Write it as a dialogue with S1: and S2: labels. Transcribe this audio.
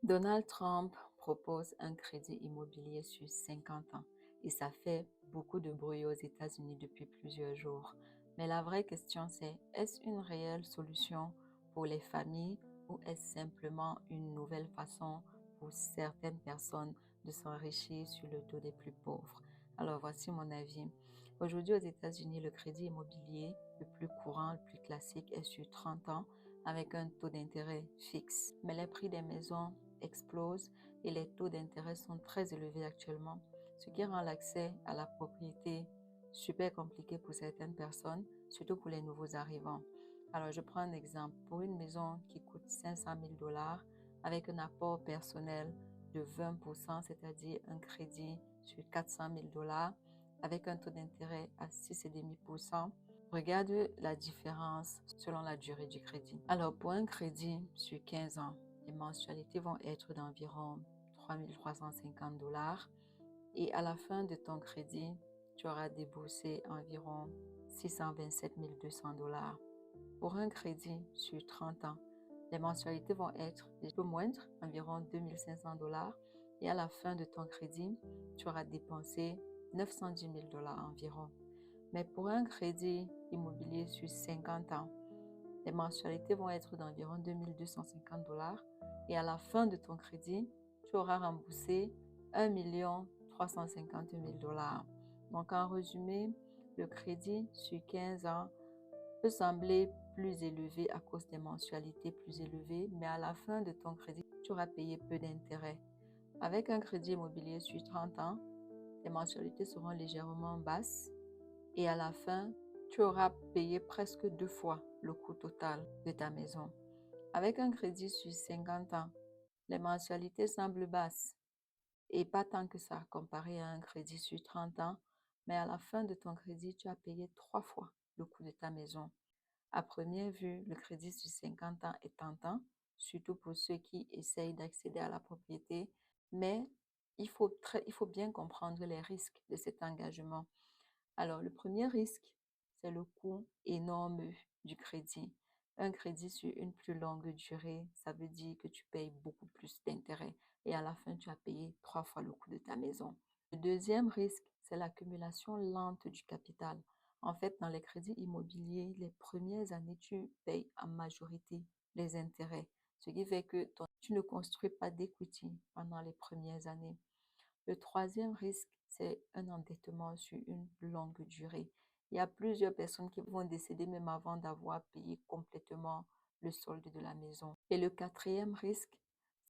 S1: Donald Trump propose un crédit immobilier sur 50 ans et ça fait beaucoup de bruit aux États-Unis depuis plusieurs jours. Mais la vraie question c'est, est-ce une réelle solution pour les familles ou est-ce simplement une nouvelle façon pour certaines personnes de s'enrichir sur le dos des plus pauvres? Alors voici mon avis. Aujourd'hui aux États-Unis, le crédit immobilier le plus courant, le plus classique est sur 30 ans avec un taux d'intérêt fixe. Mais les prix des maisons explosent et les taux d'intérêt sont très élevés actuellement, ce qui rend l'accès à la propriété super compliqué pour certaines personnes, surtout pour les nouveaux arrivants. Alors, je prends un exemple. Pour une maison qui coûte 500 000 dollars avec un apport personnel de 20%, c'est-à-dire un crédit sur 400 000 dollars avec un taux d'intérêt à 6,5%, regarde la différence selon la durée du crédit. Alors, pour un crédit sur 15 ans, les mensualités vont être d'environ 3 350 dollars et à la fin de ton crédit, tu auras déboursé environ 627 200 dollars. Pour un crédit sur 30 ans, les mensualités vont être un peu moindres, environ 2 500 dollars et à la fin de ton crédit, tu auras dépensé 910 000 dollars environ. Mais pour un crédit immobilier sur 50 ans, les mensualités vont être d'environ 2 250 dollars et à la fin de ton crédit, tu auras remboursé 1 350 000 dollars. Donc, en résumé, le crédit sur 15 ans peut sembler plus élevé à cause des mensualités plus élevées, mais à la fin de ton crédit, tu auras payé peu d'intérêt. Avec un crédit immobilier sur 30 ans, les mensualités seront légèrement basses et à la fin, tu auras payé presque 2 fois le coût total de ta maison. Avec un crédit sur 50 ans, les mensualités semblent basses et pas tant que ça comparé à un crédit sur 30 ans, mais à la fin de ton crédit, tu as payé 3 fois le coût de ta maison. À première vue, le crédit sur 50 ans est tentant, surtout pour ceux qui essayent d'accéder à la propriété, mais il faut bien comprendre les risques de cet engagement. Alors, le premier risque, c'est le coût énorme du crédit. Un crédit sur une plus longue durée, ça veut dire que tu payes beaucoup plus d'intérêts et à la fin, tu as payé 3 fois le coût de ta maison. Le deuxième risque, c'est l'accumulation lente du capital. En fait, dans les crédits immobiliers, les premières années, tu payes en majorité les intérêts, ce qui fait que tu ne construis pas d'equity pendant les premières années. Le troisième risque, c'est un endettement sur une longue durée. Il y a plusieurs personnes qui vont décéder même avant d'avoir payé complètement le solde de la maison. Et le quatrième risque,